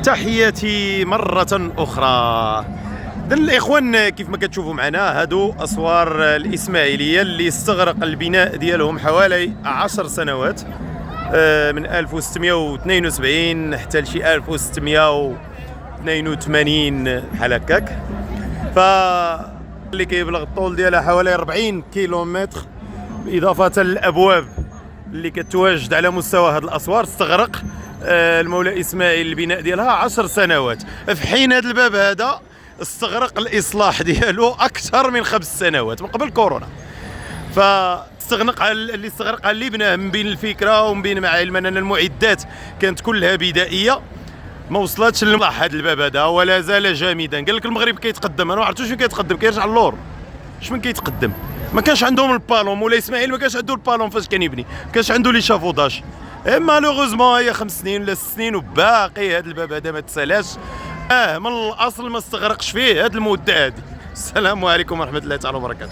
تحياتي مرة أخرى. إذن الإخوان كيف ما كتشوفوا معنا هادو أسوار الإسماعيلية اللي استغرق البناء ديالهم حوالي 10 سنوات، من 1672 حتى لشي 1682 بحال هكاك. اللي كيبلغ الطول ديالها حوالي 40 كيلومتر، إضافة للأبواب اللي كتواجد على مستوى هذه الأسوار. استغرق المولى إسماعيل البناء ديالها 10 سنوات، في حين هذا الباب هذا استغرق الإصلاح ديالو أكثر من 5 سنوات من قبل كورونا. اللي استغرق اللي بناه من بين الفكرة ومن بين، مع علما أن المعدات كانت كلها بدائية، ما وصلتش لإصلاح هذا الباب هذا ولا زال جامدا. قال لك المغرب كيتقدم، انا ما عرفتش فين كيتقدم، كيرجع للور. اش من كيتقدم؟ ما كانش عندهم البالون، مولاي اسماعيل ما كانش عنده البالون فاش كان يبني، ما كانش عنده لي شافوداج. مالوغوزمون هي 5 سنين ولا 6 سنين وباقي هذا الباب هذا ما تسالاش. من الاصل ما استغرقش فيه هذه المده هذه. السلام عليكم ورحمه الله تعالى وبركاته.